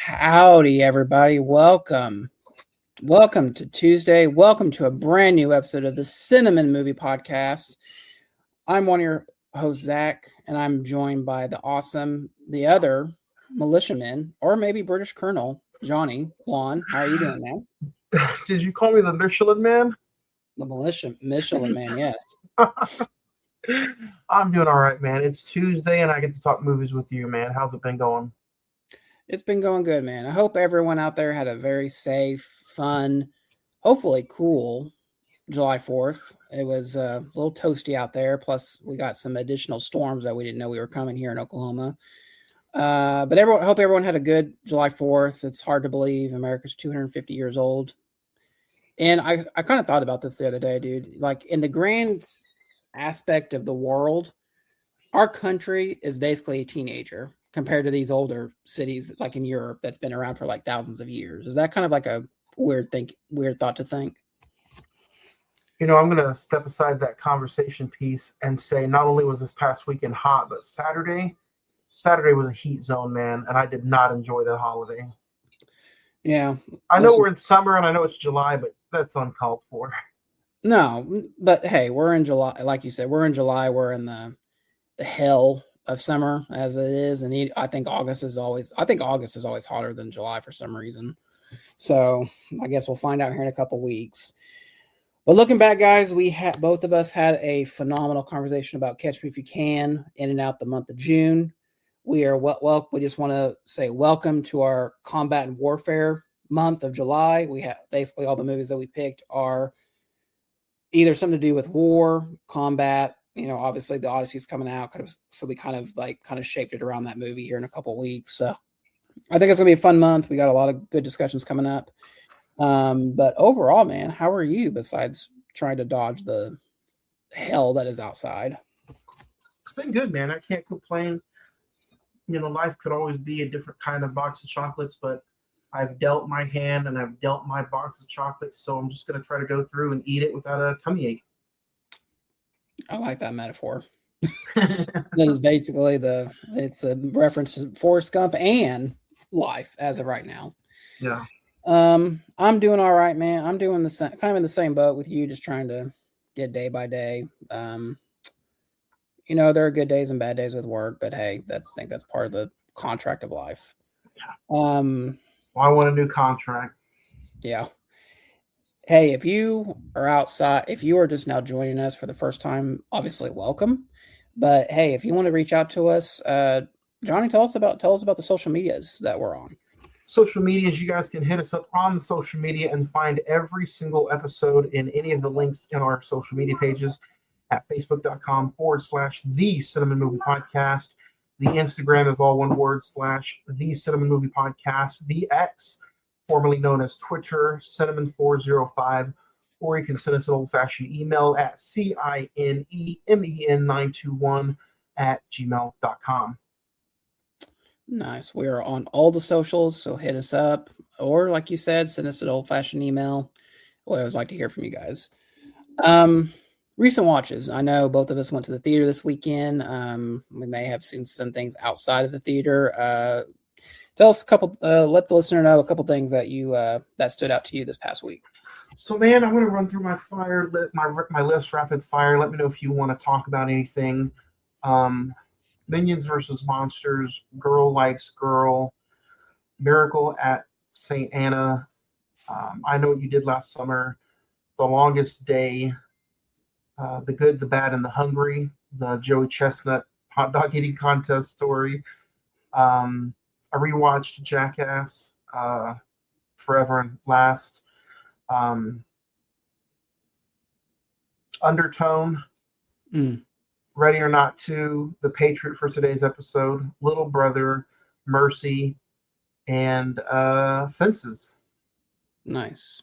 Howdy, everybody. Welcome to Tuesday. Welcome to a brand new episode of the Cine-Men Movie Podcast. I'm one of your hosts, Zach, and I'm joined by the other militiaman, or maybe British Colonel, Johnny. Juan, how are you doing, man? Did you call me the Michelin Man? The Michelin man, yes. I'm doing all right, man. It's Tuesday, and I get to talk movies with you, man. How's it been going? It's been going good, man. I hope everyone out there had a very safe, fun, hopefully cool July 4th. It was a little toasty out there. Plus, we got some additional storms that we didn't know we were coming here in Oklahoma. But hope everyone had a good July 4th. It's hard to believe America's 250 years old. And I kind of thought about this the other day, dude. Like, in the grand aspect of the world, our country is basically a teenager compared to these older cities like in Europe that's been around for like thousands of years. Is that kind of like a weird thought to think? You know, I'm going to step aside that conversation piece and say not only was this past weekend hot, but Saturday was a heat zone, man, and I did not enjoy that holiday. Yeah. I know we're in summer and I know it's July, but that's uncalled for. No, but hey, we're in July. Like you said, we're in July. We're in the hell of summer as it is, and I think August is always hotter than July for some reason. So I guess we'll find out here in a couple weeks. But looking back, guys, both of us had a phenomenal conversation about Catch Me If You Can in and out the month of June. We just want to say welcome to our combat and warfare month of July. We have basically all the movies that we picked are either something to do with war, combat. You know, obviously the Odyssey's coming out, so we kind of shaped it around that movie here in a couple weeks. So I think it's gonna be a fun month. We got a lot of good discussions coming up. But overall, man, how are you besides trying to dodge the hell that is outside? It's been good, man. I can't complain. You know, life could always be a different kind of box of chocolates, but I've dealt my hand and I've dealt my box of chocolates, so I'm just gonna try to go through and eat it without a tummy ache. I like that metaphor. That is basically it's a reference to Forrest Gump and life as of right now. Yeah. I'm doing all right, man. I'm doing kind of in the same boat with you, just trying to get day by day. You know, there are good days and bad days with work, but hey, I think that's part of the contract of life. Yeah. I want a new contract. Yeah. Hey, if you are just now joining us for the first time, obviously welcome. But hey, if you want to reach out to us, Johnny, tell us about the social medias that we're on. Social medias, you guys can hit us up on the social media and find every single episode in any of the links in our social media pages at facebook.com/the Cine-Men Movie Podcast. The Instagram is all one word /the Cine-Men Movie Podcast. The X, formerly known as Twitter, Cine-Men405, or you can send us an old-fashioned email at cinemen921@gmail.com. Nice. We are on all the socials, so hit us up, or like you said, send us an old-fashioned email. We always like to hear from you guys. Recent watches. I know both of us went to the theater this weekend. We may have seen some things outside of the theater. Tell us let the listener know a couple things that that stood out to you this past week. So, man, I'm going to run through my list rapid fire. Let me know if you want to talk about anything. Minions versus Monsters, Girl Likes Girl, Miracle at St. Anna, I Know What You Did Last Summer, The Longest Day, The Good, the Bad, and the Hungry, the Joey Chestnut hot dog eating contest story. I rewatched Jackass, Forever and Last. Undertone, Ready or Not 2, The Patriot for today's episode, Little Brother, Mercy, and Fences. Nice.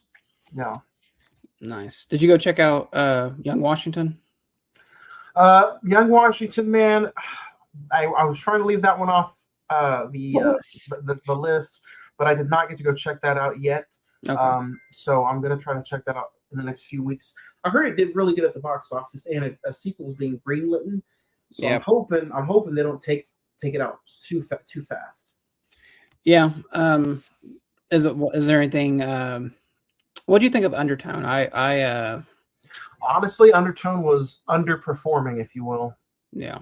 Yeah. Nice. Did you go check out Young Washington? Young Washington, man, I was trying to leave that one off the list, but I did not get to go check that out yet. Okay. So I'm going to try to check that out in the next few weeks. I heard it did really good at the box office, and a sequel is being greenlit. So yep. I'm hoping they don't take it out too fast. Yeah. Is there anything? What do you think of Undertone? Honestly, Undertone was underperforming, if you will. Yeah.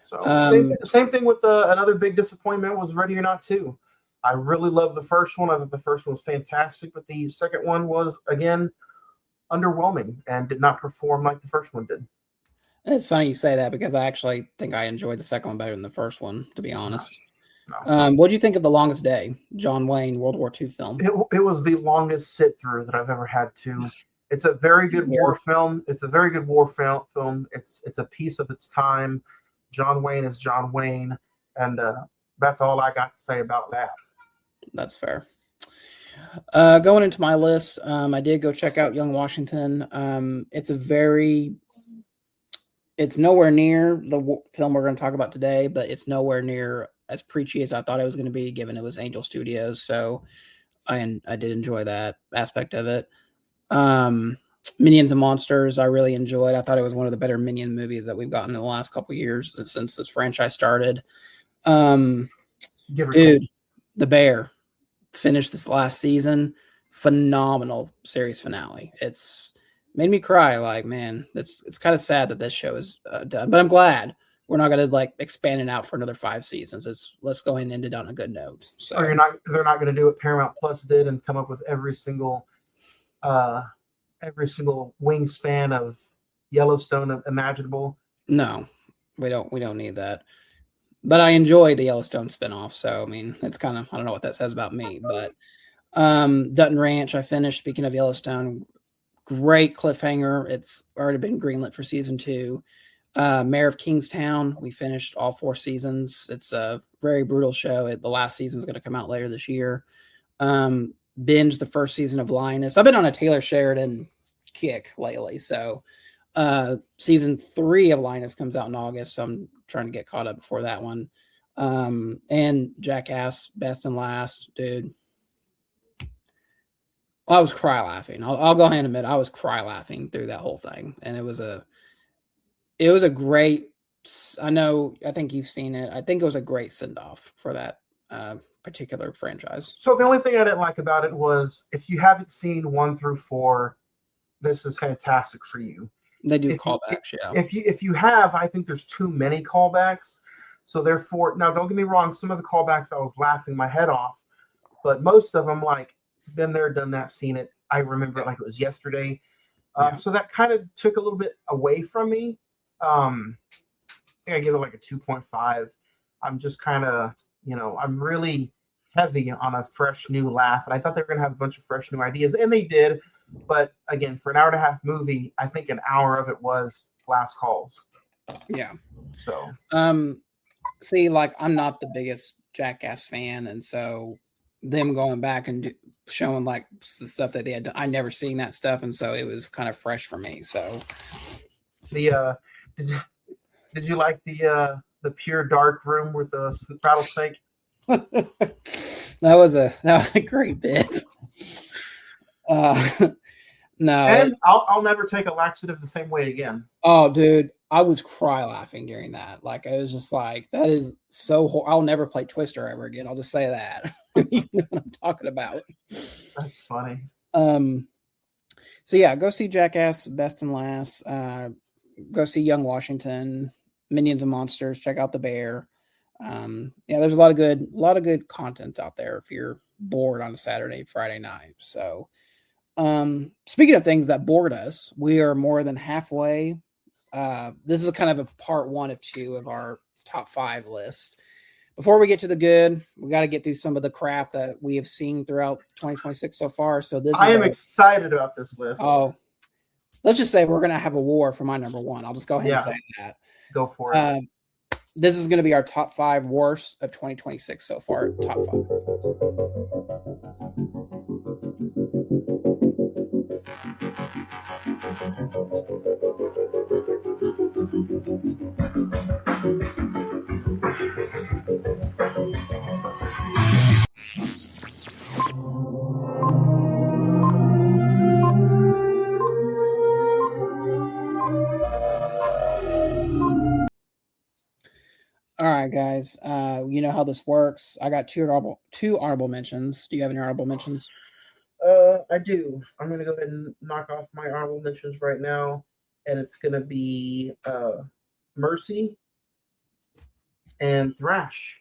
So Um, same thing with another big disappointment was Ready or Not 2. I really loved the first one. I thought the first one was fantastic, but the second one was again underwhelming and did not perform like the first one did. it's funny you say that because I actually think I enjoyed the second one better than the first one, to be No, honest. no. What do you think of The Longest Day, John Wayne World War II film? It was the longest sit through that I've ever had to. It's a very good Here, war film. It's a very good war film. It's a piece of its time. John Wayne is John Wayne, and that's all I got to say about that. that's fair. Going into my list, I did go check out Young Washington. It's nowhere near the film we're going to talk about today, but it's nowhere near as preachy as I thought it was going to be, given it was Angel Studios. So I did enjoy that aspect of it. Um, Minions and Monsters, I really enjoyed. I thought it was one of the better Minion movies that we've gotten in the last couple of years since this franchise started. Um, Give or take. Dude, The Bear finished this last season. Phenomenal series finale. It's made me cry. Like, man, it's kind of sad that this show is done, but I'm glad we're not going to like expand it out for another 5 seasons. Let's go ahead and end it on a good note. Or So they're not going to do what Paramount Plus did and come up with uh every single wingspan of Yellowstone imaginable. no, we don't need that. But I enjoy the Yellowstone spinoff. So I mean, it's kind of I don't know what that says about me, but Dutton Ranch I finished. Speaking of Yellowstone, great cliffhanger. It's already been greenlit for season 2. Mayor of Kingstown, we finished all 4 seasons. It's a very brutal show. The last season is going to come out later this year. Binge the first season of Linus. I've been on a Taylor Sheridan kick lately. So season 3 of Linus comes out in August. So I'm trying to get caught up before that one. And Jackass, best and last, dude. I was cry laughing. I'll go ahead and admit I was cry laughing through that whole thing, and it was a great. I think you've seen it. I think it was a great send off for that particular franchise. So the only thing I didn't like about it was if you haven't seen 1 through 4, this is fantastic for you. They do If you callbacks, yeah. if you have, I think there's too many callbacks. So therefore, now don't get me wrong, some of the callbacks I was laughing my head off, but most of them like been there, done that, seen it. I remember it like it was yesterday. Yeah. So that kind of took a little bit away from me. I think I give it like a 2.5. I'm just kind of, I'm really heavy on a fresh new laugh. And I thought they were going to have a bunch of fresh new ideas, and they did. But again, for an hour and a half movie, I think an hour of it was last calls. Yeah. So, See, like I'm not the biggest Jackass fan, and so them going back and showing like the stuff that they had done, I never seen that stuff, and so it was kind of fresh for me. So the did you, did you like the pure dark room with the rattlesnake? that was a great bit. Uh, no, And I'll never take a laxative the same way again. oh, dude, I was cry laughing during that. Like, I was just like, that is so. I'll never play Twister ever again. I'll just say that. You know what I'm talking about. That's funny. Um. So yeah, go see Jackass, Best and Last. Go see Young Washington, Minions and Monsters. Check out The Bear. Yeah, there's a lot of good content out there if you're bored on a Saturday, Friday night. So, speaking of things that bored us, we are more than halfway. This is kind of a part 1 of 2 of our top 5 list. Before we get to the good, we got to get through some of the crap that we have seen throughout 2026 so far. So I am excited about this list. Oh, let's just say we're going to have a war for my number 1. I'll just go ahead and say that. Go for it. This is going to be our top 5 worst of 2026 so far. Top 5. All right, guys. guys. You know how this works. I got two honorable mentions. Do you have any honorable mentions? I do. I'm going to go ahead and knock off my honorable mentions right now, and it's going to be Mercy and Thrash.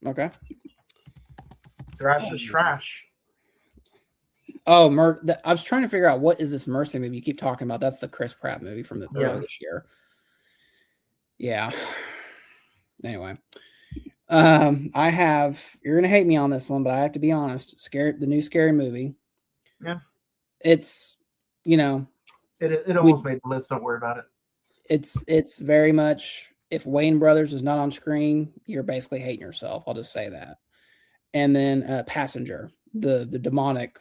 Okay. Thrash is trash. Oh, I was trying to figure out what is this Mercy movie you keep talking about. That's the Chris Pratt movie from earlier this year. Yeah. Anyway, I have. You're gonna hate me on this one, but I have to be honest. The new Scary Movie. Yeah. It's, it almost made the list. Don't worry about it. It's very much, if Wayne Brothers is not on screen, you're basically hating yourself. I'll just say that. And then Passenger, the demonic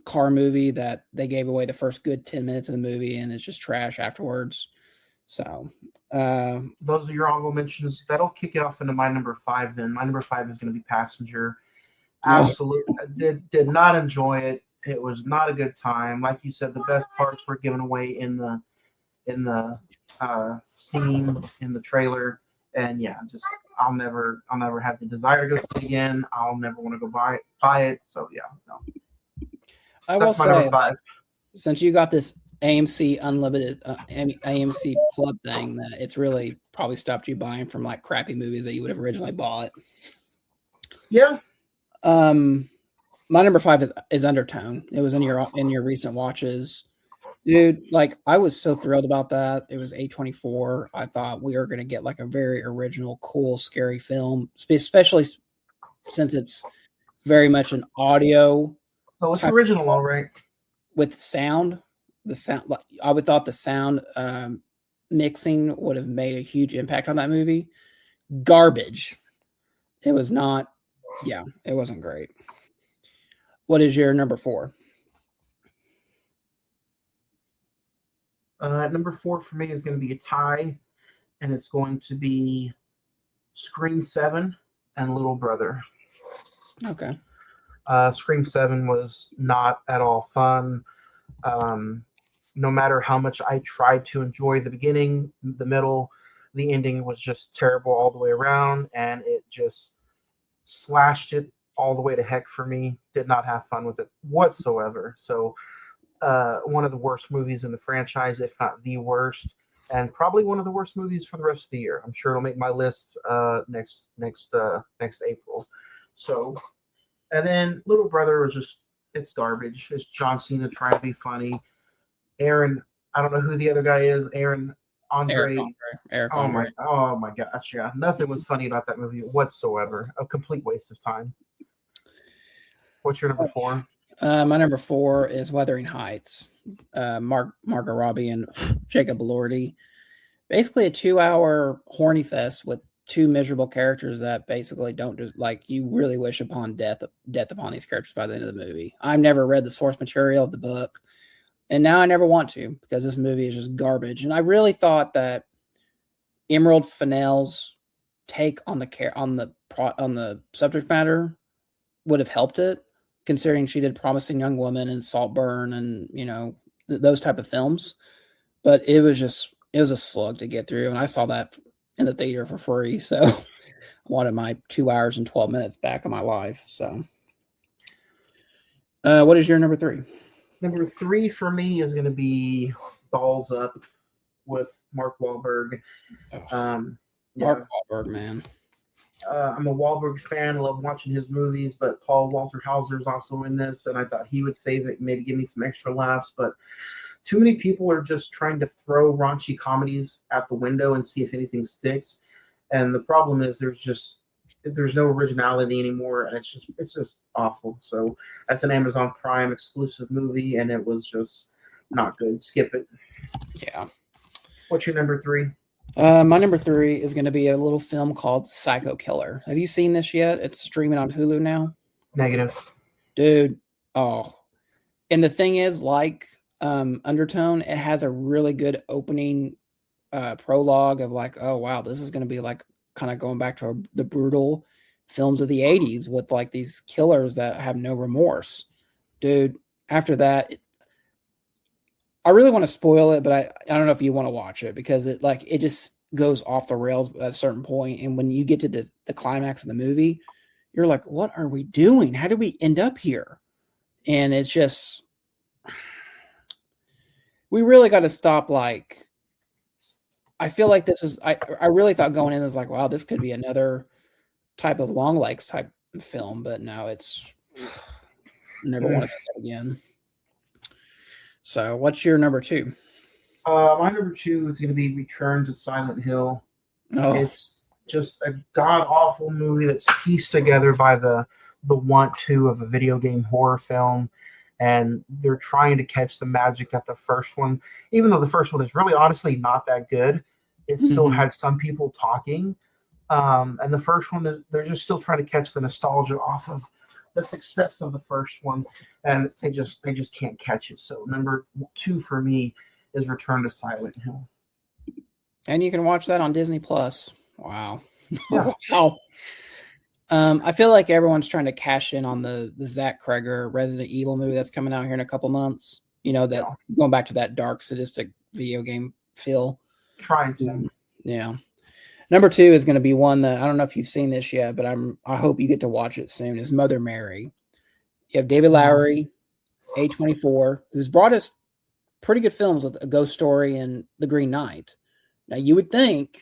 car movie that they gave away the first good 10 minutes of the movie, and it's just trash afterwards. So those are your honorable mentions. That'll kick it off into my number 5. Then my number 5 is going to be Passenger. Absolutely, did not enjoy it. It was not a good time. Like you said, the best parts were given away in the scene in the trailer. And yeah, just I'll never have the desire to go see it again. I'll never want to go buy it. So yeah, no. I will say, since you got this AMC Unlimited AMC Club thing, that it's really probably stopped you buying from like crappy movies that you would have originally bought. Yeah. My number 5 is Undertone. It was in your recent watches. Dude, like I was so thrilled about that. It was A24. I thought we were going to get like a very original, cool, scary film, especially since it's very much an audio. Oh, it's original, all right. With sound, like I would thought the sound mixing would have made a huge impact on that movie. Garbage. It was not. Yeah, it wasn't great. What is your number 4? Number 4 for me is going to be a tie, and it's going to be Scream 7 and Little Brother. Okay. Scream 7 was not at all fun. No matter how much I tried to enjoy the beginning, the middle, the ending was just terrible all the way around, and it just slashed it all the way to heck for me. Did not have fun with it whatsoever. So one of the worst movies in the franchise, if not the worst, and probably one of the worst movies for the rest of the year. I'm sure it'll make my list next April. So, and then Little Brother was just, it's garbage. It's John Cena trying to be funny. Aaron, I don't know who the other guy is. Andre. Oh my gosh, yeah. Nothing was funny about that movie whatsoever. A complete waste of time. What's your number 4? My number 4 is Wuthering Heights. Margot Robbie and Jacob Elordi. Basically a 2-hour horny fest with 2 miserable characters that basically don't do, like, you really wish upon death upon these characters by the end of the movie. I've never read the source material of the book, and now I never want to, because this movie is just garbage. And I really thought that Emerald Fennell's take on the subject matter would have helped it, considering she did Promising Young Woman and Saltburn and those type of films. But it was a slug to get through, and I saw that in the theater for free, so I wanted my 2 hours and 12 minutes back of my life. So what is your number 3? Number 3 for me is going to be Balls Up with Mark Wahlberg. Mark Wahlberg, man. I'm a Wahlberg fan. I love watching his movies, but Paul Walter Hauser is also in this, and I thought he would save it, maybe give me some extra laughs. But too many people are just trying to throw raunchy comedies out the window and see if anything sticks. And the problem is there's no originality anymore, and it's just awful. So that's an Amazon Prime exclusive movie, and it was just not good. Skip it. Yeah. What's your number 3? My number 3 is going to be a little film called Psycho Killer. Have you seen this yet? It's streaming on Hulu now. Negative. Dude. Oh. And the thing is, like Undertone, it has a really good opening prologue of like, oh, wow, this is going to be like kind of going back to the brutal films of the 80s with like these killers that have no remorse. Dude, after that, I really want to spoil it, but I don't know if you want to watch it, because it goes off the rails at a certain point, and when you get to the climax of the movie, you're like, what are we doing? How did we end up here? And it's just, we really got to stop. Like, I feel like this is, I really thought going in was like, wow, this could be another type of Long Legs type film, but no, it's never want to see that again. So what's your number two? My number two is going to be Return to Silent Hill. Oh, It's just a god awful movie that's pieced together by the want to of a video game horror film, and they're trying to catch the magic that the first one, even though the first one is really honestly not that good, it still mm-hmm. had some people talking. And the first one, they're just still trying to catch the nostalgia off of the success of the first one, and they just can't catch it. So number two for me is Return to Silent Hill. And you can watch that on Disney Plus. Wow. Yeah. Wow. I feel like everyone's trying to cash in on the Zach Kreger Resident Evil movie that's coming out here in a couple months. You know, that going back to that dark, sadistic video game feel. Trying to. Yeah. Number two is going to be one that I don't know if you've seen this yet, but I hope you get to watch it soon. Is Mother Mary. You have David Lowery, A24, who's brought us pretty good films with A Ghost Story and The Green Knight. Now you would think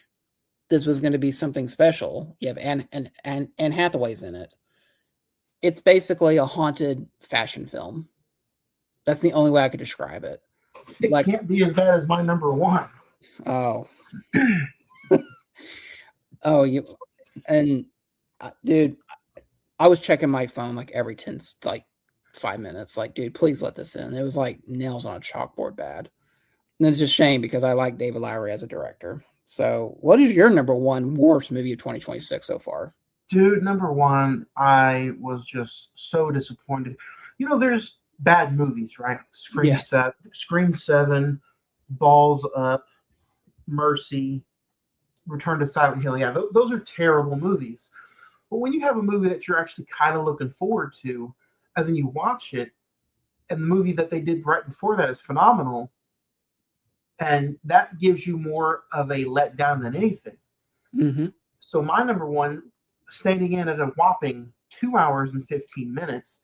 this was going to be something special. You have Anne Hathaway's in it. It's basically a haunted fashion film. That's the only way I could describe it. It can't be as bad as my number one. Oh. Oh, dude, I was checking my phone like every 5 minutes. Like, dude, please let this in. It was like nails on a chalkboard bad. And it's a shame because I like David Lowery as a director. So what is your number one worst movie of 2026 so far? Dude, number one, I was just so disappointed. You know, there's bad movies, right? Scream 7, Balls Up, Mercy, Return to Silent Hill. Yeah, those are terrible movies. But when you have a movie that you're actually kind of looking forward to, and then you watch it, and the movie that they did right before that is phenomenal, and that gives you more of a letdown than anything. Mm-hmm. So my number one, standing in at a whopping 2 hours and 15 minutes,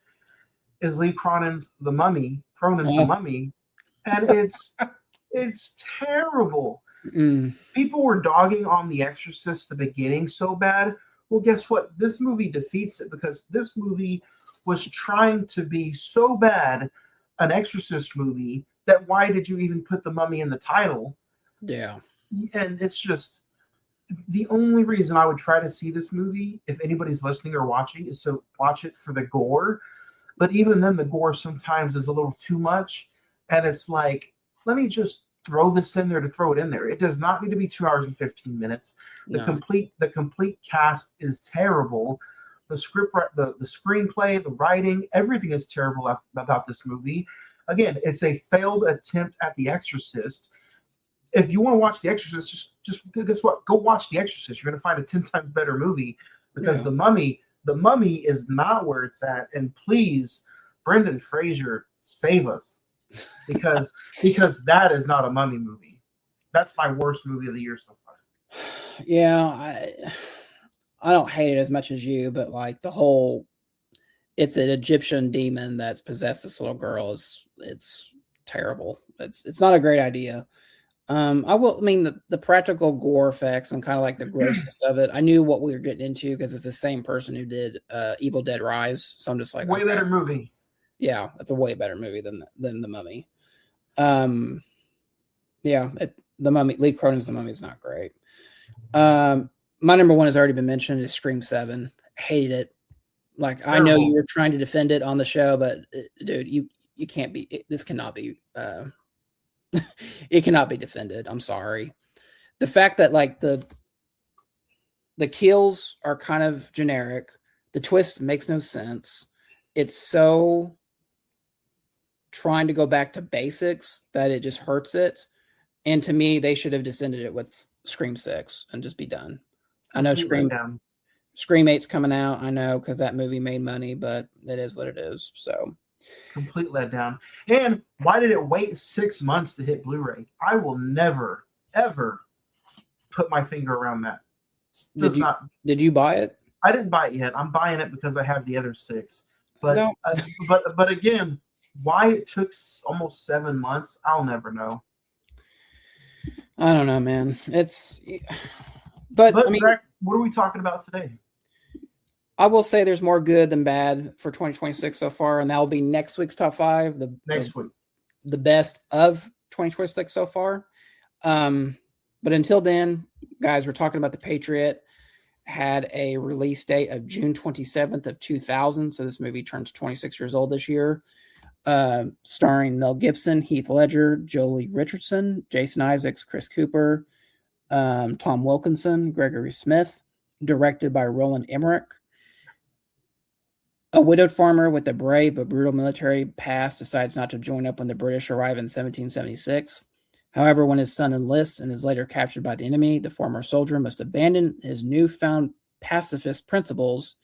is Lee Cronin's The Mummy, The Mummy, and it's terrible. Mm. People were dogging on The Exorcist the beginning so bad. Well, guess what? This movie defeats it because this movie was trying to be so bad an Exorcist movie that why did you even put The Mummy in the title? Yeah. And it's just the only reason I would try to see this movie, if anybody's listening or watching, is to watch it for the gore. But even then, the gore sometimes is a little too much. And it's like, let me just throw this in there to throw it in there. It does not need to be 2 hours and 15 minutes. The complete cast is terrible. The script, the screenplay, the writing, everything is terrible about this movie. Again, it's a failed attempt at The Exorcist. If you want to watch The Exorcist, just guess what? Go watch The Exorcist. You're going to find a 10 times better movie because The Mummy is not where it's at. And please, Brendan Fraser, save us because that is not a Mummy movie. That's my worst movie of the year so far. Yeah, I don't hate it as much as you, but like it's an Egyptian demon that's possessed this little girl. It's terrible. It's not a great idea. The practical gore effects and kind of like the grossness of it. I knew what we were getting into because it's the same person who did Evil Dead Rise. So I'm just like, way better movie. Yeah, it's a way better movie than The Mummy. The Mummy, Lee Cronin's The Mummy is not great. My number one has already been mentioned is Scream 7. Hated it. Like, terrible. I know you were trying to defend it on the show, but dude, you can't be. This cannot be. It cannot be defended. I'm sorry. The fact that like the kills are kind of generic, the twist makes no sense. It's so trying to go back to basics that it just hurts it. And to me, they should have descended it with Scream 6 and just be done. I know Scream 8's coming out. I know because that movie made money, but it is what it is. So complete letdown. And why did it wait 6 months to hit Blu-ray? I will never, ever put my finger around that. Did Does you not. did you buy it? I didn't buy it yet. I'm buying it because I have the other six. But No, but again, why it took almost 7 months, I'll never know. I don't know, man. But I But mean, Zach, what are we talking about today? I will say there's more good than bad for 2026 so far, and that will be next week's top five, Next week. the best of 2026 so far. But until then, guys, we're talking about the Patriot. Had a release date of June 27th of 2000. So this movie turns 26 years old this year. Starring Mel Gibson, Heath Ledger, Jolie Richardson, Jason Isaacs, Chris Cooper, Tom Wilkinson, Gregory Smith. Directed by Roland Emmerich. A widowed farmer with a brave but brutal military past decides not to join up when the British arrive in 1776. However, when his son enlists and is later captured by the enemy, the former soldier must abandon his newfound pacifist principles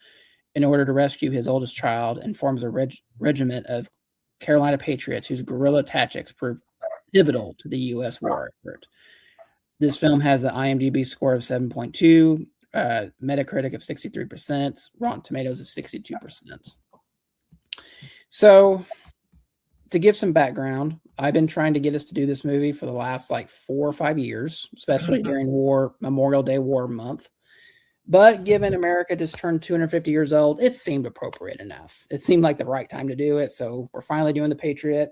in order to rescue his oldest child and forms a regiment of Carolina Patriots whose guerrilla tactics prove pivotal to the U.S. war effort. This film has an IMDb score of 7.2, Metacritic of 63%, Rotten Tomatoes of 62%. So, to give some background, I've been trying to get us to do this movie for the last like 4 or 5 years, especially during Memorial Day War Month. But given America just turned 250 years old, it seemed appropriate enough. It seemed like the right time to do it. So we're finally doing the Patriot.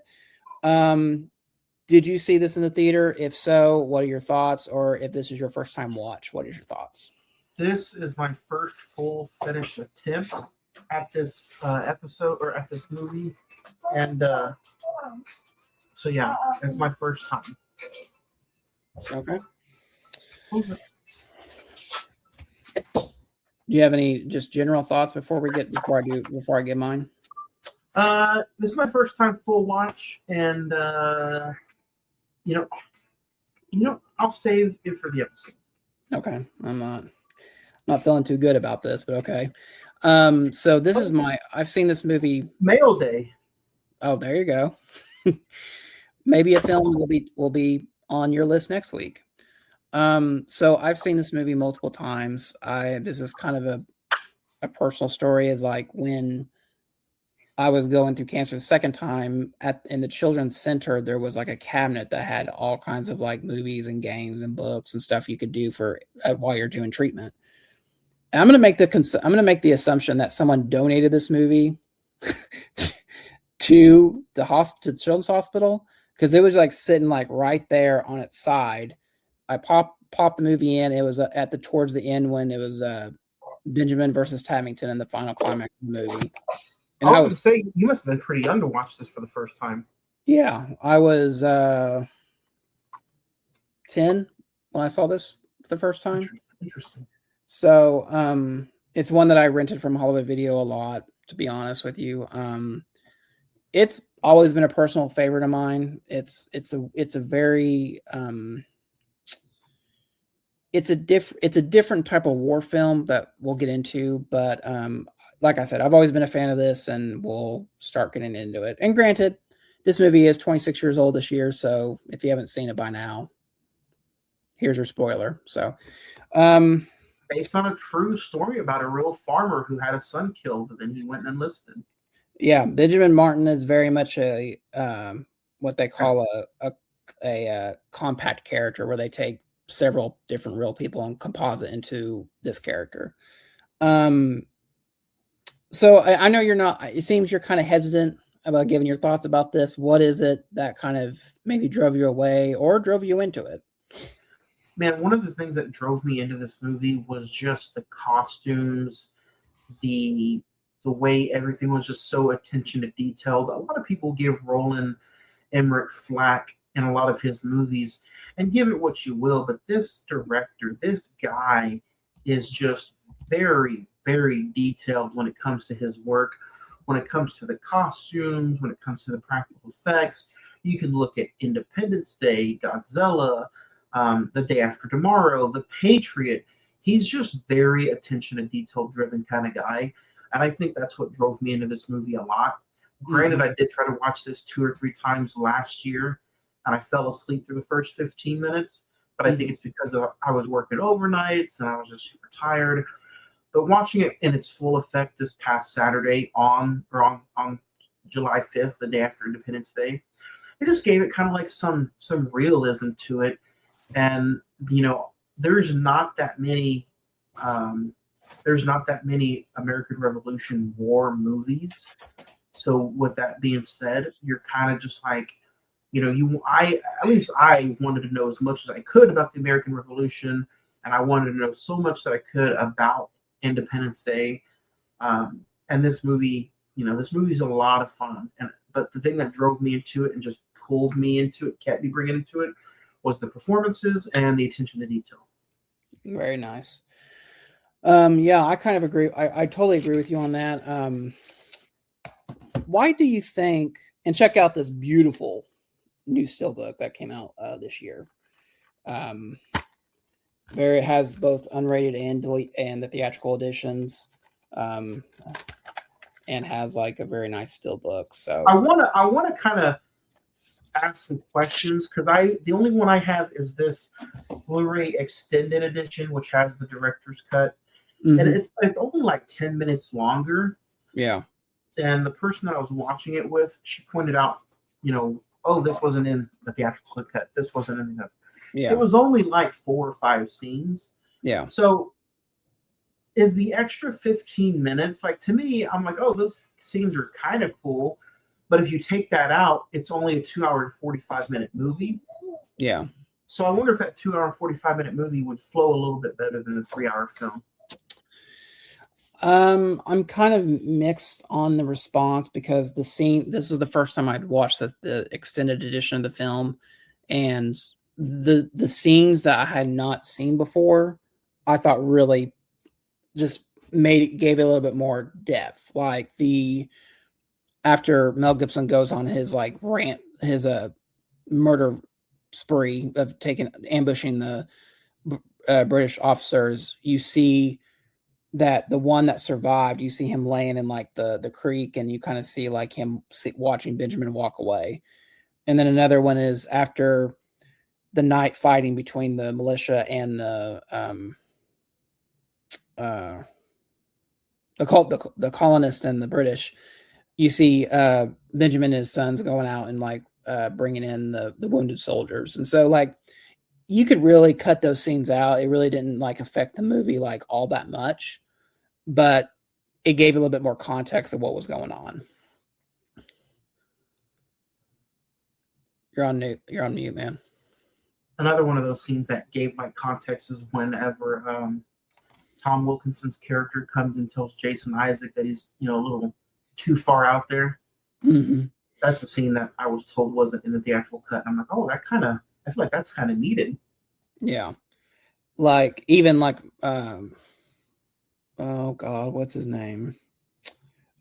Did you see this in the theater? If so, what are your thoughts? Or if this is your first time watch, what is your thoughts? This is my first full finished attempt at this episode or at this movie. And so, yeah, it's my first time. Okay. Do you have any just general thoughts before I give mine? This is my first time full watch, and you know, I'll save it for the episode. Okay, I'm not feeling too good about this, but okay. So this is I've seen this movie. Mail Day. Oh, there you go. Maybe a film will be on your list next week. So I've seen this movie multiple times. This is kind of a personal story, is like when I was going through cancer the second time in the children's center, there was like a cabinet that had all kinds of like movies and games and books and stuff you could do for while you're doing treatment. And I'm going to make the assumption that someone donated this movie to the children's hospital, because it was like sitting like right there on its side. I popped the movie in. It was towards the end when it was Benjamin versus Tabington in the final climax of the movie. And I was going to say, you must have been pretty young to watch this for the first time. Yeah, I was 10 when I saw this for the first time. Interesting. So it's one that I rented from Hollywood Video a lot, to be honest with you. It's always been a personal favorite of mine. It's a very it's a different type of war film that we'll get into, but like I said, I've always been a fan of this, and we'll start getting into it. And granted, this movie is 26 years old this year, so if you haven't seen it by now, here's your spoiler. So, based on a true story about a real farmer who had a son killed, and then he went and enlisted. Yeah, Benjamin Martin is very much a what they call a compact character, where they take several different real people and composite into this character. So I know you're not. It seems you're kind of hesitant about giving your thoughts about this. What is it that kind of maybe drove you away or drove you into it? Man, one of the things that drove me into this movie was just the costumes, the way everything was just so attention to detail. A lot of people give Roland Emmerich flack in a lot of his movies, and give it what you will, but this director, this guy, is just very, very detailed when it comes to his work, when it comes to the costumes, when it comes to the practical effects. You can look at Independence Day, Godzilla, The Day After Tomorrow, The Patriot. He's just very attention to detail driven kind of guy. And I think that's what drove me into this movie a lot. Granted, I did try to watch this 2 or 3 times last year, and I fell asleep through the first 15 minutes. but I think it's because I was working overnights and I was just super tired. But watching it in its full effect this past Saturday on July 5th, the day after Independence Day, it just gave it kind of like some realism to it. And there's not that many American Revolution War movies. So with that being said, you're kind of just like, at least I wanted to know as much as I could about the American Revolution, and I wanted to know so much that I could about Independence Day. And this movie's a lot of fun. But the thing that drove me into it and just pulled me into it, kept me bringing into it, was the performances and the attention to detail. Very nice. Yeah, I kind of agree. I totally agree with you on that. Why do you think? And check out this beautiful new steelbook that came out this year. It has both unrated and the theatrical editions, and has like a very nice steelbook. So I wanna kind of ask some questions because the only one I have is this Blu-ray extended edition, which has the director's cut, and it's only like 10 minutes longer. Yeah. And the person that I was watching it with, she pointed out, oh, this wasn't in the theatrical cut. This wasn't in the. Yeah. It was only like 4 or 5 scenes. Yeah. So is the extra 15 minutes, like, to me, I'm like, oh, those scenes are kind of cool. But if you take that out, it's only a 2-hour and 45-minute movie. Yeah. So I wonder if that 2-hour and 45-minute movie would flow a little bit better than the 3-hour film. I'm kind of mixed on the response because this was the first time I'd watched the extended edition of the film, and the scenes that I had not seen before, I thought really just gave it a little bit more depth. Like after Mel Gibson goes on his like rant, his murder spree of ambushing the British officers, you see that the one that survived, you see him laying in like the creek, and you kind of see like him watching Benjamin walk away. And then another one is after the night fighting between the militia and the colonists and the British. You see Benjamin and his sons going out and like bringing in the wounded soldiers. And so like you could really cut those scenes out. It really didn't like affect the movie like all that much, but it gave a little bit more context of what was going on. You're on mute, man. Another one of those scenes that gave my context is whenever Tom Wilkinson's character comes and tells Jason Isaac that he's a little too far out there. Mm-hmm. That's a scene that I was told wasn't in the theatrical cut. I'm like, oh, I feel like that's kind of needed. Yeah, like even like oh god, what's his name?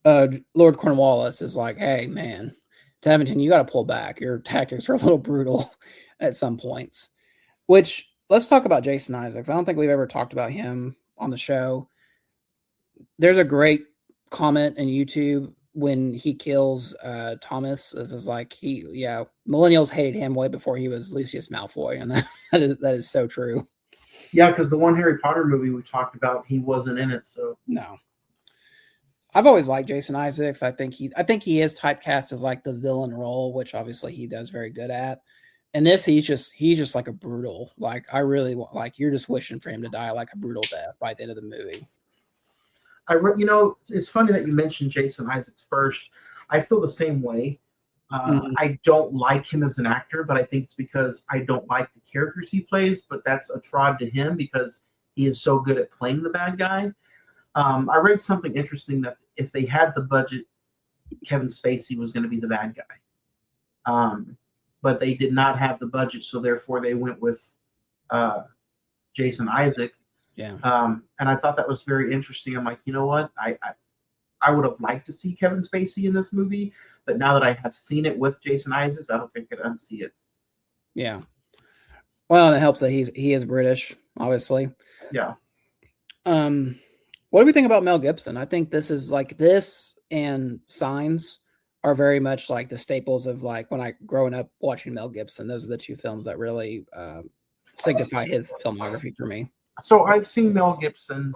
Lord Cornwallis is like, hey man, Tevington, you got to pull back. Your tactics are a little brutal at some points. Which, let's talk about Jason Isaacs. I don't think we've ever talked about him on the show. There's a great comment in YouTube when he kills Thomas. This is like millennials hated him way before he was Lucius Malfoy, and that is so true. Yeah, because the one Harry Potter movie we talked about, he wasn't in it. So no. I've always liked Jason Isaacs. I think he is typecast as like the villain role, which obviously he does very good at. And this, he's just like a brutal, like I really want, like you're just wishing for him to die like a brutal death by the end of the movie. It's funny that you mentioned Jason Isaacs first. I feel the same way. I don't like him as an actor, but I think it's because I don't like the characters he plays. But that's a trod to him because he is so good at playing the bad guy. I read something interesting that if they had the budget, Kevin Spacey was going to be the bad guy. But they did not have the budget, so therefore they went with Jason Isaac. Yeah. And I thought that was very interesting. I'm like, you know what? I would have liked to see Kevin Spacey in this movie, but now that I have seen it with Jason Isaacs, I don't think I could unsee it. Yeah. Well, and it helps that he is British, obviously. Yeah. What do we think about Mel Gibson? I think this and Signs are very much like the staples of like when I growing up watching Mel Gibson. Those are the two films that really signify his filmography for me. So I've seen Mel Gibson,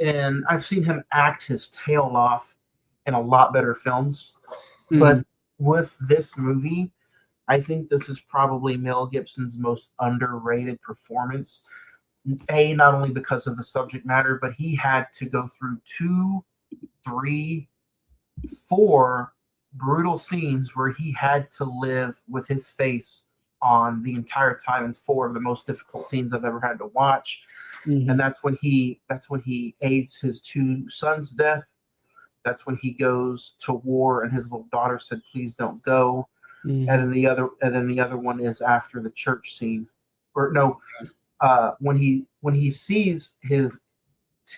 and I've seen him act his tail off in a lot better films. Mm-hmm. But with this movie, I think this is probably Mel Gibson's most underrated performance. Not only because of the subject matter, but he had to go through 2, 3, 4 brutal scenes where he had to live with his face on the entire time, and 4 of the most difficult scenes I've ever had to watch. Mm-hmm. And that's when he aids his 2 sons' death. That's when he goes to war, and his little daughter said, "Please don't go." Mm-hmm. And then the other one is after the church scene, or no, when he sees his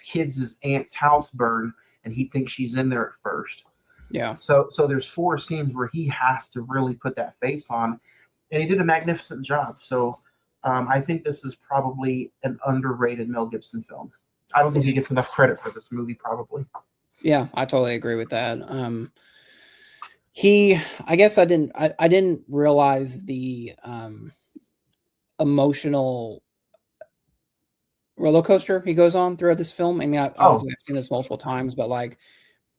kids' aunt's house burn, and he thinks she's in there at first. Yeah. So there's 4 scenes where he has to really put that face on, and he did a magnificent job. So I think this is probably an underrated Mel Gibson film. I don't think he gets enough credit for this movie, probably. Yeah, I totally agree with that. I guess I didn't realize the emotional roller coaster he goes on throughout this film. I mean, obviously I've seen this multiple times, but like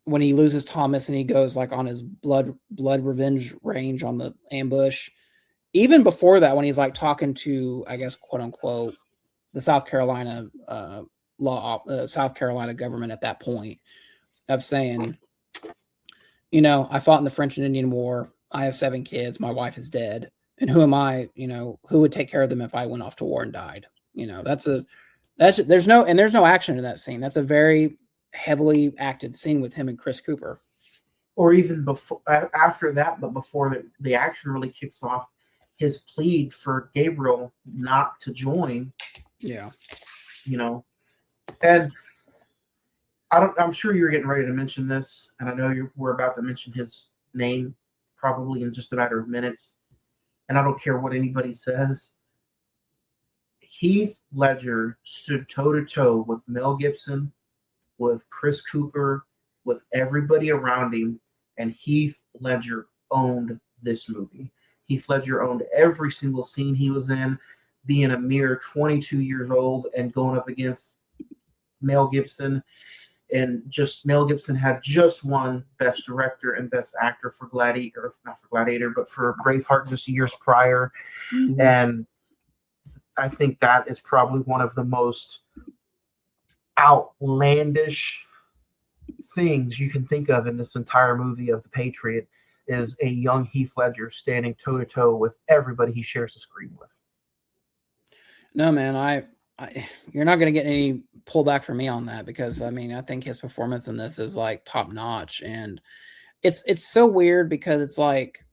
when he loses Thomas and he goes like on his blood revenge range on the ambush, even before that, when he's like talking to, I guess, quote unquote, the South Carolina South Carolina government at that point, of saying, I fought in the French and Indian War. I have 7 kids. My wife is dead. And who am I, who would take care of them if I went off to war and died? There's no action in that scene. That's a very heavily acted scene with him and Chris Cooper. Or even before, after that, but before the action really kicks off, his plead for Gabriel not to join. Yeah. And I'm sure you're getting ready to mention this, and I know we're about to mention his name probably in just a matter of minutes. And I don't care what anybody says. Heath Ledger stood toe-to-toe with Mel Gibson, with Chris Cooper, with everybody around him, and Heath Ledger owned this movie. Heath Ledger owned every single scene he was in, being a mere 22 years old and going up against Mel Gibson. And just Mel Gibson had just won Best Director and Best Actor for Gladiator, not for Gladiator, but for Braveheart just years prior. Mm-hmm. And I think that is probably one of the most outlandish things you can think of in this entire movie of The Patriot, is a young Heath Ledger standing toe-to-toe with everybody he shares the screen with. No, man, you're not going to get any pullback from me on that, because I mean, I think his performance in this is like top notch. And it's so weird because it's like,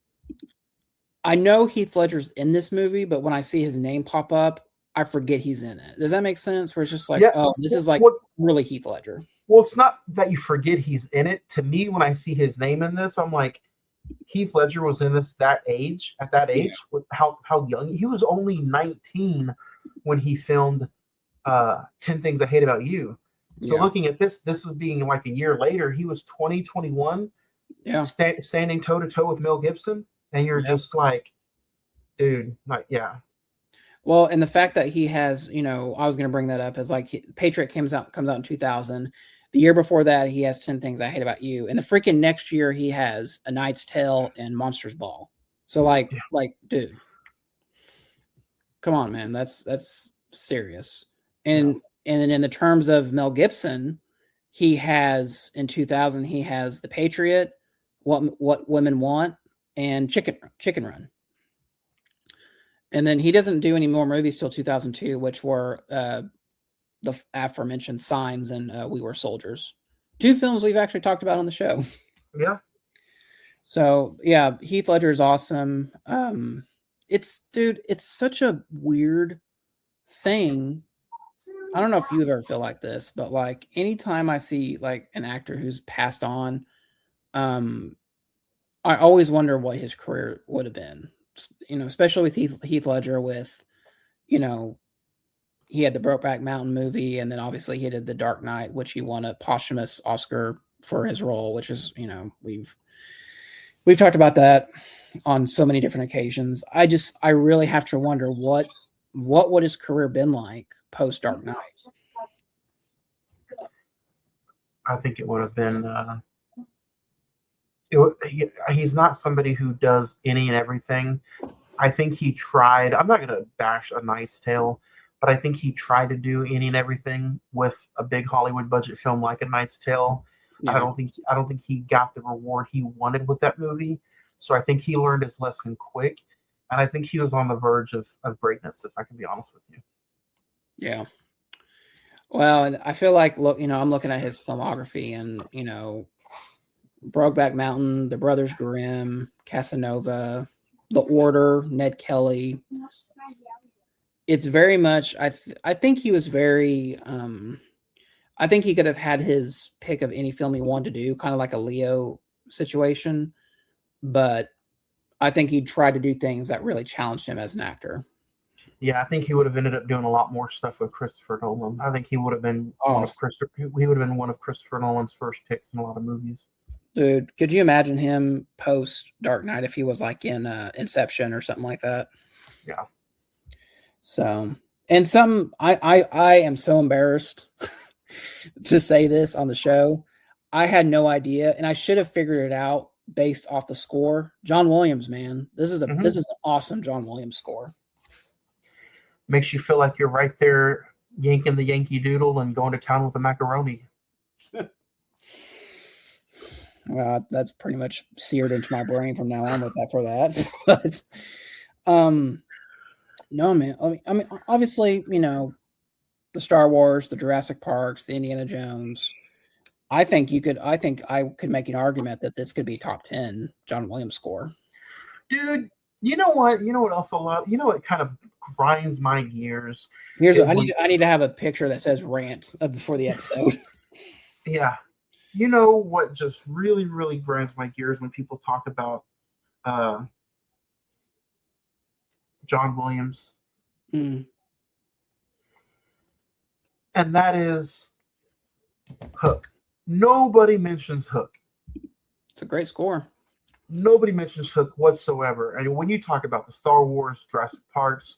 I know Heath Ledger's in this movie, but when I see his name pop up, I forget he's in it. Does that make sense? Where it's just like, this is like really Heath Ledger. Well, it's not that you forget he's in it. To me, when I see his name in this, I'm like, Heath Ledger was in this at that age, with how young he was. Only 19 when he filmed 10 Things I Hate About You. So looking at this is being like a year later. He was 21, standing toe-to-toe with Mel Gibson, and you're just like, dude, like, yeah. Well, and the fact that he has, I was going to bring that up, is like Patriot comes out in 2000. The year before that, he has 10 Things I Hate About You, and the freaking next year he has A Knight's Tale and Monsters Ball. So like, dude, come on, man, that's serious. And then in the terms of Mel Gibson, he has in 2000 he has The Patriot, What Women Want, and Chicken Run. And then he doesn't do any more movies till 2002, which were the aforementioned Signs and We Were Soldiers. 2 films we've actually talked about on the show. Yeah. So, yeah, Heath Ledger is awesome. It's such a weird thing. I don't know if you ever feel like this, but like anytime I see like an actor who's passed on, I always wonder what his career would have been. Especially with Heath Ledger, with, he had the Brokeback Mountain movie, and then obviously he did The Dark Knight, which he won a posthumous Oscar for his role, which is, we've talked about that on so many different occasions. I really have to wonder what what would his career been like post Dark Knight? I think it would have been. He's not somebody who does any and everything. I think he tried. I'm not going to bash A Knight's Tale, but I think he tried to do any and everything with a big Hollywood budget film like A Knight's Tale. Yeah. I don't think he got the reward he wanted with that movie. So I think he learned his lesson quick, and I think he was on the verge of greatness. If I can be honest with you. Yeah. Well, and I feel like I'm looking at his filmography, and Brokeback Mountain, The Brothers Grimm, Casanova, The Order, Ned Kelly. It's very much. I think he was very. I think he could have had his pick of any film he wanted to do, kind of like a Leo situation. But I think he tried to do things that really challenged him as an actor. Yeah, I think he would have ended up doing a lot more stuff with Christopher Nolan. I think he would have been one of Christopher Nolan's first picks in a lot of movies. Dude, could you imagine him post Dark Knight if he was like in Inception or something like that? Yeah. So, and I am so embarrassed to say this on the show. I had no idea, and I should have figured it out based off the score. John Williams, man, this is an awesome John Williams score. Makes you feel like you're right there yanking the Yankee Doodle and going to town with the macaroni. That's pretty much seared into my brain from now on with that for that. But no, man. I mean, obviously, the Star Wars, the Jurassic Parks, the Indiana Jones. I think I could make an argument that this could be top 10 John Williams score. Dude, you know what? You know what else a lot? You know what kind of grinds my gears? I need to have a picture that says rant before the episode. Yeah. You know what just really, really grinds my gears when people talk about John Williams? Mm. And that is Hook. Nobody mentions Hook. It's a great score. Nobody mentions Hook whatsoever. And when you talk about the Star Wars, Jurassic Parks,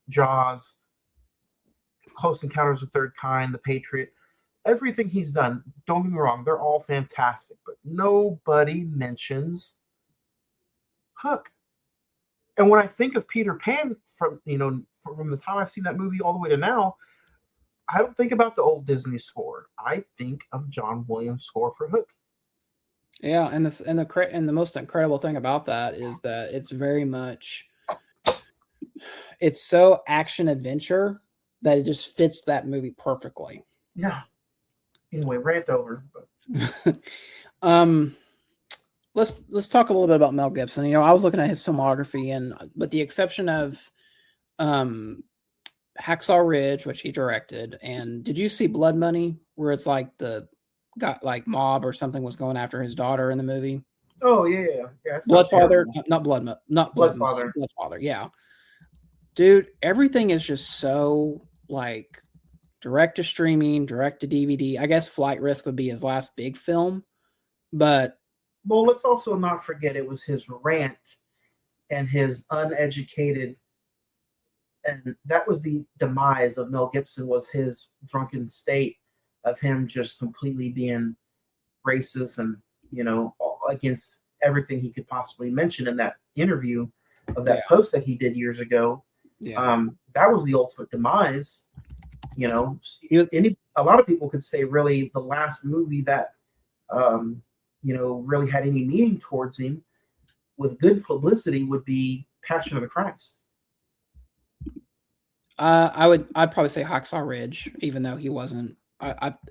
Jaws, Close Encounters of the Third Kind, The Patriot, everything he's done, don't get me wrong, they're all fantastic, but nobody mentions Hook. And when I think of Peter Pan from the time I've seen that movie all the way to now, I don't think about the old Disney score. I think of John Williams' score for Hook. Yeah, and the most incredible thing about that is that it's very much, it's so action adventure that it just fits that movie perfectly. Yeah. Anyway, rant over. Let's talk a little bit about Mel Gibson. I was looking at his filmography, and with the exception of Hacksaw Ridge, which he directed, and did you see Blood Money, where it's like the mob or something was going after his daughter in the movie? Oh yeah. Bloodfather, not Bloodfather. Bloodfather, yeah. Dude, everything is just so like direct to streaming, direct to DVD. I guess Flight Risk would be his last big film, but well, let's also not forget it was his rant and his uneducated, and that was the demise of Mel Gibson, was his drunken state of him just completely being racist and against everything he could possibly mention in that interview of that post that he did years ago. Yeah. That was the ultimate demise. A lot of people could say really the last movie that really had any meaning towards him with good publicity would be Passion of the Christ. I'd probably say Hacksaw Ridge, even though he wasn't.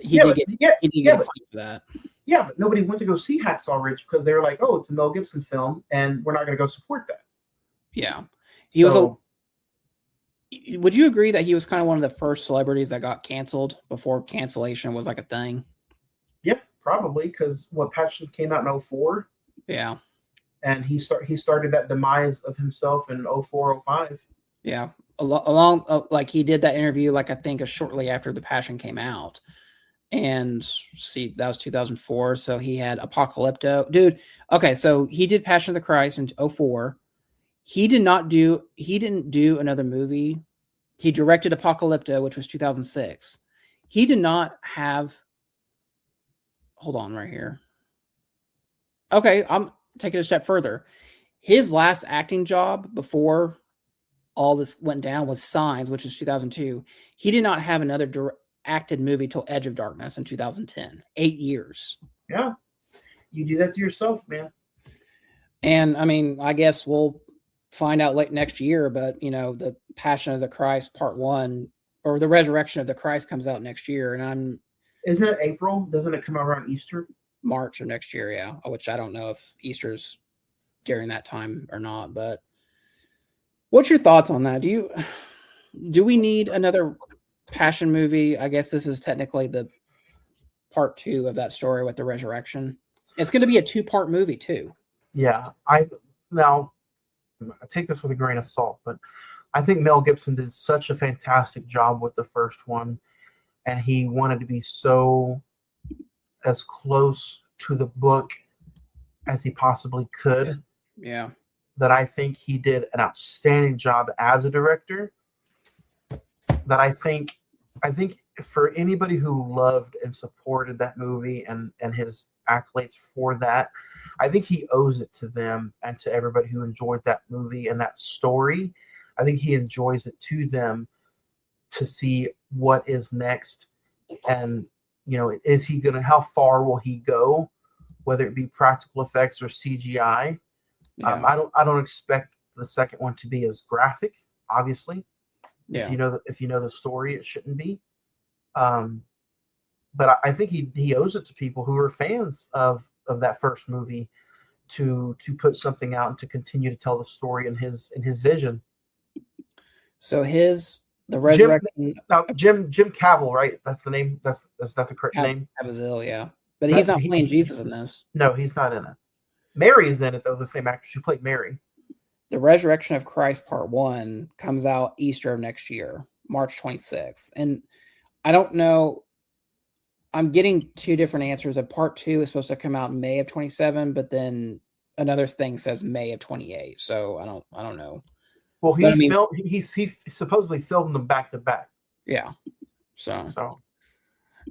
He did get a fight for that. Yeah, but nobody went to go see Hacksaw Ridge because they were like, "Oh, it's a Mel Gibson film, and we're not going to go support that." Yeah, would you agree that he was kind of one of the first celebrities that got canceled before cancellation was like a thing? Yeah, probably, because Passion came out in 2004. Yeah, and he started that demise of himself in 2004, 2005. Yeah, along like he did that interview, like I think shortly after The Passion came out, and see that was 2004. So he had Apocalypto, dude. Okay, so he did Passion of the Christ in 2004. He didn't do another movie He directed Apocalypto, which was 2006. He did not have. Hold on, right here. Okay, I'm taking a step further. His last acting job before all this went down was Signs, which is 2002. He did not have another acted movie till Edge of Darkness in 2010. 8 years. Yeah, you do that to yourself, man. And I mean, I guess we'll find out late next year, but the Passion of the Christ Part 1 or the Resurrection of the Christ comes out next year, and I'm Isn't it April? Doesn't it come out around Easter? March of next year, yeah. Which I don't know if Easter's during that time or not, but what's your thoughts on that? Do we need another Passion movie? I guess this is technically the part 2 of that story with the resurrection. It's going to be a 2-part movie too. Yeah, I take this with a grain of salt, but I think Mel Gibson did such a fantastic job with the first one, and he wanted to be so as close to the book as he possibly could. Yeah. That I think he did an outstanding job as a director. That I think for anybody who loved and supported that movie and his accolades for that, I think he owes it to them and to everybody who enjoyed that movie and that story. I think he enjoys it to them to see what is next, and is he gonna? How far will he go? Whether it be practical effects or CGI. Yeah. I don't expect the second one to be as graphic. Obviously, yeah. if you know the story, it shouldn't be. But I think he owes it to people who are fans of that first movie to put something out and to continue to tell the story in his vision. So the resurrection. Jim Cavill, right? That's the name. That's the correct name. Caviezel, yeah. But he's not playing Jesus in this. No, he's not in it. Mary is in it though. The same actress who played Mary. The Resurrection of Christ Part 1 comes out Easter of next year, March 26th. And I don't know. I'm getting 2 different answers. Part 2 is supposed to come out in May of 27, but then another thing says May of 28. So I don't know. Well, he supposedly filmed them back to back. Yeah. So.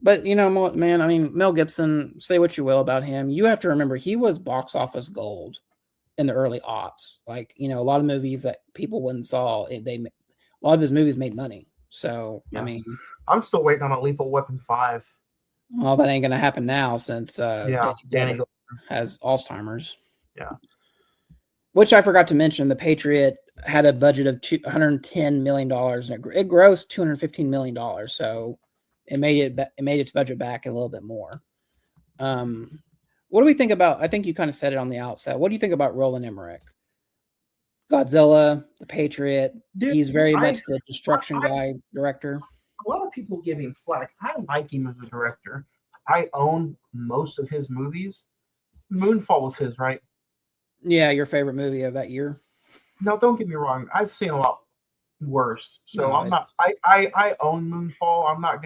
But man, I mean, Mel Gibson, say what you will about him. You have to remember he was box office gold in the early aughts. Like, a lot of movies that people wouldn't saw, a lot of his movies made money. So, yeah. I mean, I'm still waiting on a Lethal Weapon 5. Well, that ain't going to happen now since Danny has Alzheimer's. Yeah. Which I forgot to mention, the Patriot had a budget of $110 million, and it grossed $215 million. So it made its budget back a little bit more. What do we think about? I think you kind of said it on the outset. What do you think about Roland Emmerich? Godzilla, the Patriot. Dude, he's very much the destruction guy director. A lot of people give him flack. I like him as a director. I own most of his movies. Moonfall was his, right? Yeah, your favorite movie of that year. No, don't get me wrong. I've seen a lot worse. So I'm not. I own Moonfall. I'm not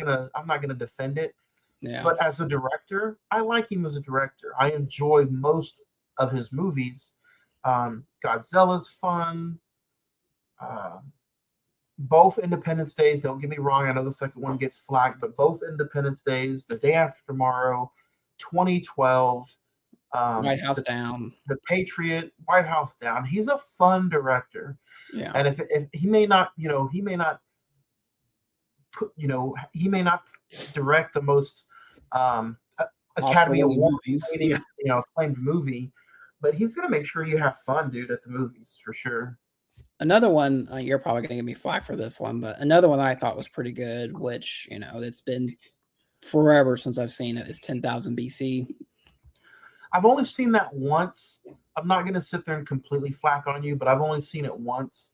gonna defend it. Yeah. But as a director, I like him as a director. I enjoy most of his movies. Godzilla's fun. Both Independence Days, don't get me wrong, I know the second one gets flagged, but both Independence Days, The Day After Tomorrow, 2012, White House Down, The Patriot, White House Down. He's a fun director. Yeah. And if he may not direct the most Academy Award acclaimed movie, but he's gonna make sure you have fun, dude, at the movies for sure. Another one, you're probably going to give me flack for this one, but another one I thought was pretty good, which, it's been forever since I've seen it, is 10,000 BC. I've only seen that once. I'm not going to sit there and completely flack on you, but I've only seen it once.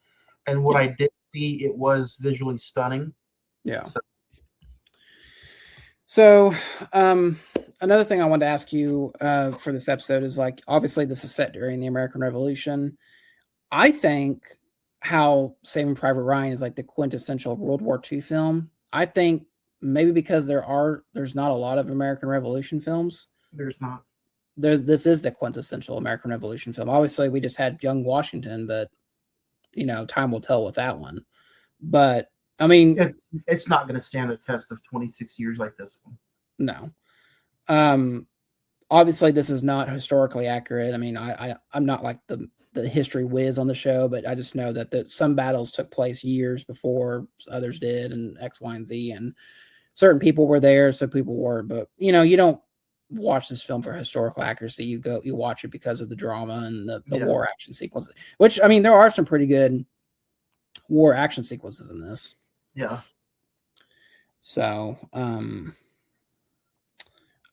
And what I did see, it was visually stunning. Yeah. So another thing I wanted to ask you for this episode is, like, obviously this is set during the American Revolution. I think how Saving Private Ryan is like the quintessential World War II film. I think maybe because there's not a lot of American Revolution films. There's not. This is the quintessential American Revolution film. Obviously, we just had Young Washington, but time will tell with that one. But I mean, it's not going to stand the test of 26 years like this one. no. Um, Obviously, this is not historically accurate. I mean, I'm not like the history whiz on the show, but I just know that some battles took place years before others did, and X, Y, and Z, and certain people were there, so people were. But you don't watch this film for historical accuracy. You watch it because of the drama and the Yeah. war action sequences. Which I mean, there are some pretty good war action sequences in this. Yeah. So,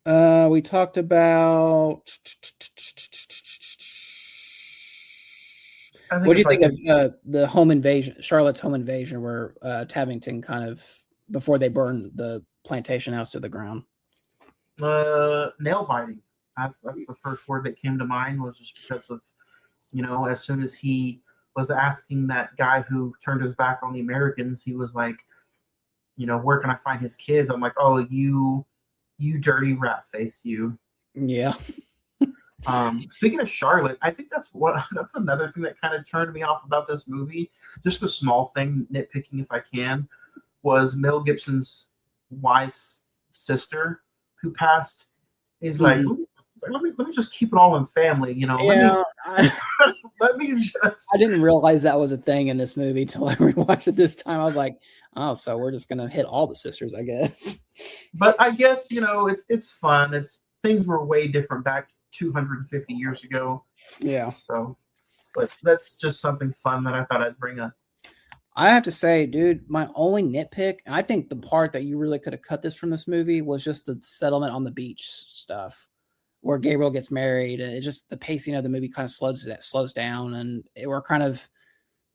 we talked about. I think What do you if I think of could, the home invasion, Charlotte's home invasion, where Tabington kind of before they burned the plantation house to the ground? nail biting. That's the first word that came to mind, was just because of, as soon as he was asking that guy who turned his back on the Americans, he was like, where can I find his kids? I'm like, oh, you dirty rat face, you. Yeah, Speaking of Charlotte, I think that's another thing that kind of turned me off about this movie. Just a small thing, nitpicking if I can, was Mel Gibson's wife's sister who passed. He's like, Mhm. let me just keep it all in family, Let me Yeah. let me just. I didn't realize that was a thing in this movie till I rewatched it this time. I was like, oh, so we're just gonna hit all the sisters, I guess. But I guess it's fun. It's things were way different back 250 years ago. Yeah. So, but that's just something fun that I thought I'd bring up. I have to say, dude, my only nitpick, and I think the part that you really could have cut this from this movie was just the settlement on the beach stuff, where Gabriel gets married. And it just the pacing of the movie kind of slows down, and we're kind of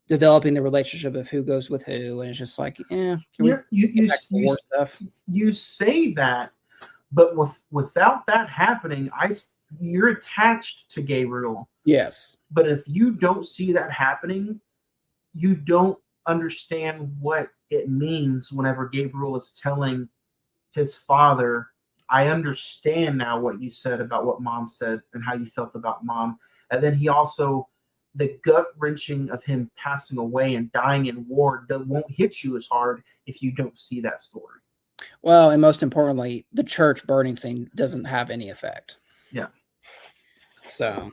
developing the relationship of who goes with who, and it's just like, can we get back to the war stuff? You say that, but without that happening, you're attached to Gabriel. Yes. But if you don't see that happening, you don't understand what it means whenever Gabriel is telling his father, I understand now what you said about what mom said and how you felt about mom. And then he also, the gut wrenching of him passing away and dying in war won't hit you as hard if you don't see that story. Well, and most importantly, the church burning scene doesn't have any effect. Yeah. So,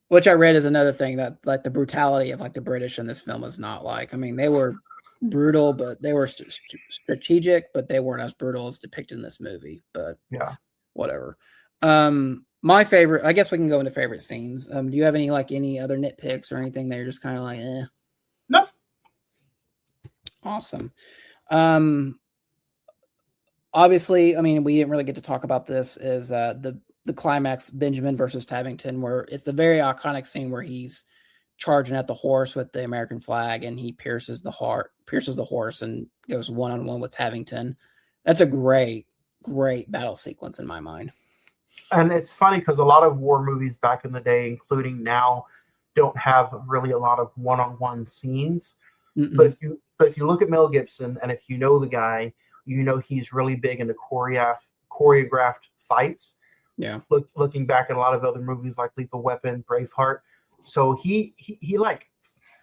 which I read is another thing that like the brutality of like the British in this film is not like. I mean, they were brutal, but they were strategic, but they weren't as brutal as depicted in this movie. But Yeah. whatever. My favorite, I guess we can go into favorite scenes. Do you have any other nitpicks or anything that you're just kind of like, eh? No. Awesome. Obviously, I mean, we didn't really get to talk about this. Is the climax Benjamin versus Tabington, where it's the very iconic scene where he's charging at the horse with the American flag and he pierces the horse and goes one-on-one with Tabington. That's a great battle sequence in my mind. And it's funny because a lot of war movies back in the day, including now, don't have really a lot of one-on-one scenes. Mm-mm. But if you look at Mel Gibson and if you know the guy, he's really big into choreographed fights. Yeah. Looking back at a lot of other movies like Lethal Weapon, Braveheart. So he like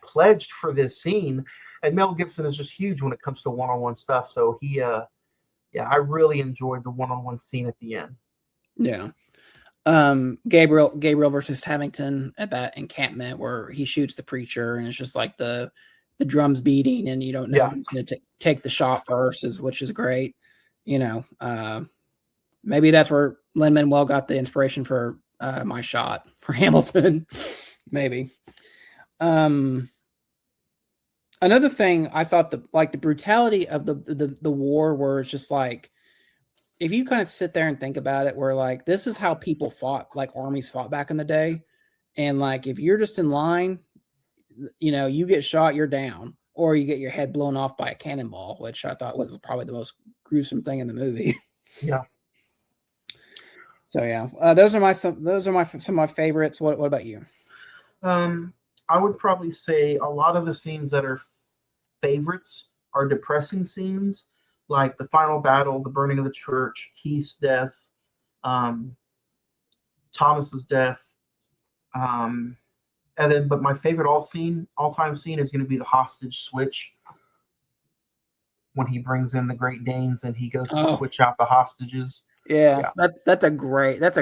pledged for this scene, and Mel Gibson is just huge when it comes to one-on-one stuff. So I really enjoyed the one-on-one scene at the end. Yeah. Gabriel versus Tabington at that encampment where he shoots the preacher and it's just like the drums beating and you don't know who's going to take the shot first, which is great. Maybe that's where Lin-Manuel got the inspiration for My Shot for Hamilton. Maybe. Another thing I thought the brutality of the war, where it's just like, if you kind of sit there and think about it, where like this is how people fought, like armies fought back in the day, and like if you're just in line, you get shot, you're down, or you get your head blown off by a cannonball, which I thought was probably the most gruesome thing in the movie. Yeah. So yeah, those are some of my favorites. What about you? I would probably say a lot of the scenes that are favorites are depressing scenes, like the final battle, the burning of the church, Heath's death, Thomas's death, and then but my favorite all-time scene is going to be the hostage switch. when he brings in the Great Danes and he goes to Oh, switch out the hostages. yeah, Yeah, that's a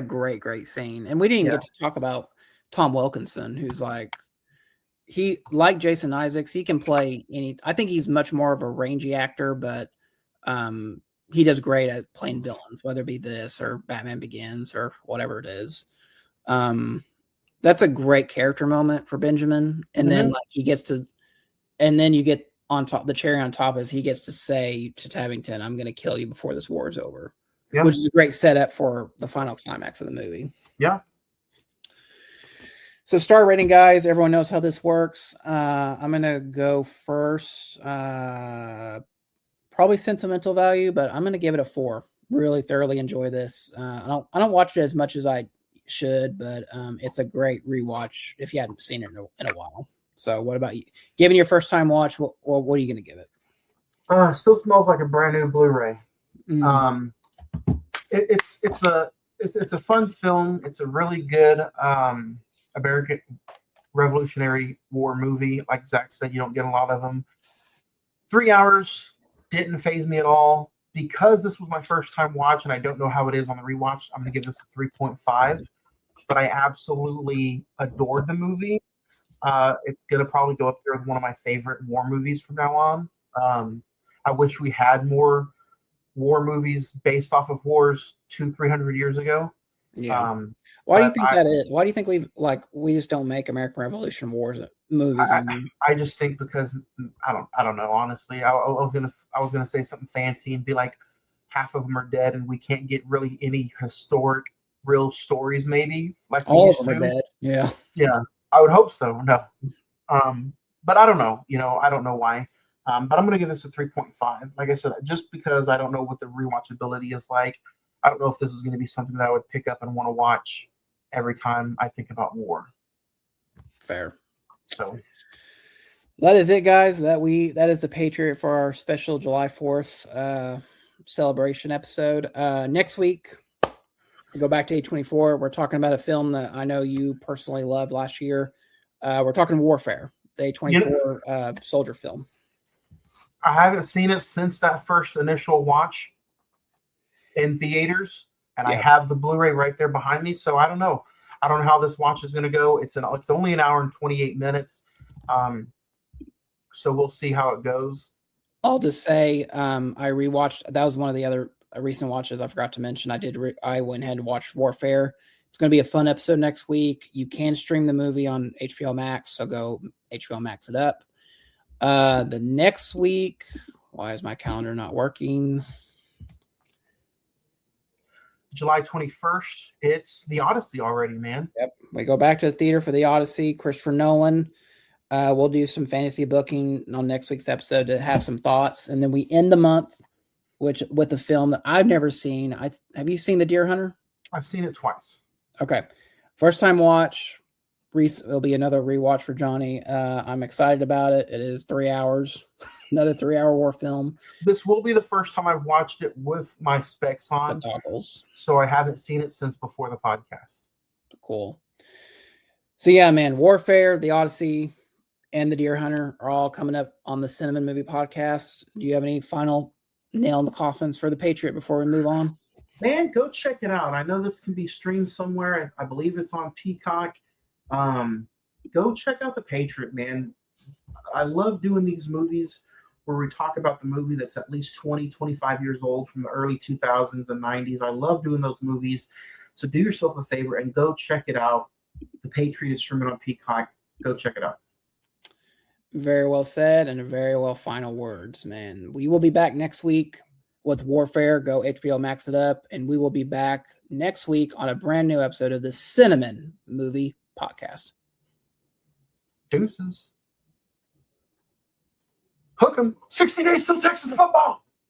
great scene. And we didn't yeah. get to talk about Tom Wilkinson, who's like Jason Isaacs, he can play any. I think he's much more of a rangy actor, but um, he does great at playing villains, whether it be this or Batman Begins or whatever it is. Um, that's a great character moment for Benjamin. And then Mm-hmm. like he gets to, and then you get on top, the cherry on top is he gets to say to Tabington, "I'm going to kill you before this war is over," Yeah, which is a great setup for the final climax of the movie. yeah. So star rating, guys. Everyone knows how this works. I'm gonna go first. Probably sentimental value, but I'm gonna give it a 4. Really thoroughly enjoy this. I don't watch it as much as I should, but it's a great rewatch if you hadn't seen it in a while. So what about you? Given your first time watch, what are you gonna give it? Still smells like a brand new Blu-ray. Mm, Um, it's a fun film. It's a really good American Revolutionary War movie. Like Zach said, you don't get a lot of them. 3 hours didn't phase me at all. Because this was my first time watch and I don't know how it is on the rewatch, I'm going to give this a 3.5. But I absolutely adored the movie. It's going to probably go up there with one of my favorite war movies from now on. I wish we had more war movies based off of wars 200-300 years ago. yeah. Um, Why do you but think that is? Why do you think we just don't make American Revolution Wars movies I, anymore? I just think because I don't know honestly. I was gonna say something fancy and be like half of them are dead and we can't get really any historic real stories maybe like we All of used them are to. dead. Yeah. Yeah, I would hope so. No, but I don't know. I don't know why. But I'm gonna give this a 3.5. Like I said, just because I don't know what the rewatchability is like. I don't know if this is gonna be something that I would pick up and want to watch every time I think about war. Fair. So That is it, guys. That is the Patriot for our special July 4th celebration episode. Next week, we go back to A24. We're talking about a film that I know you personally loved last year. We're talking Warfare, the A24 soldier film. I haven't seen it since that first initial watch in theaters, and I Yeah. have the Blu-ray right there behind me. So I don't know. I don't know how this watch is going to go. It's only an hour and 28 minutes. So we'll see how it goes. I'll just say I rewatched. That was one of the other recent watches I forgot to mention. I went ahead and watched Warfare. It's going to be a fun episode next week. You can stream the movie on HBO Max, so go HBO Max it up. The next week, why is my calendar not working? July 21st, it's the Odyssey already, man. Yep, we go back to the theater for the Odyssey. Christopher Nolan. We'll do some fantasy booking on next week's episode to have some thoughts, and then we end the month with a film that I've never seen. Have you seen The Deer Hunter? I've seen it twice. Okay, first time watch. It'll be another rewatch for Johnny. I'm excited about it. It is 3 hours, another 3-hour war film. This will be the first time I've watched it with my specs on, Toggles. so I haven't seen it since before the podcast. Cool. So yeah, man, Warfare, The Odyssey, and The Deer Hunter are all coming up on the Cine-Men Movie Podcast. Do you have any final nail in the coffins for the Patriot before we move on? Man, go check it out. I know this can be streamed somewhere. I believe it's on Peacock. Go check out The Patriot, man. I love doing these movies where we talk about the movie that's at least 20, 25 years old from the early 2000s and 90s. I love doing those movies. So do yourself a favor and go check it out. The Patriot is streaming on Peacock. Go check it out. Very well said, and very well final words, man. We will be back next week with Warfare. Go HBO Max it up, and we will be back next week on a brand new episode of the Cine-Men Movie Podcast. Deuces. Hook 'em. 60 days till Texas football.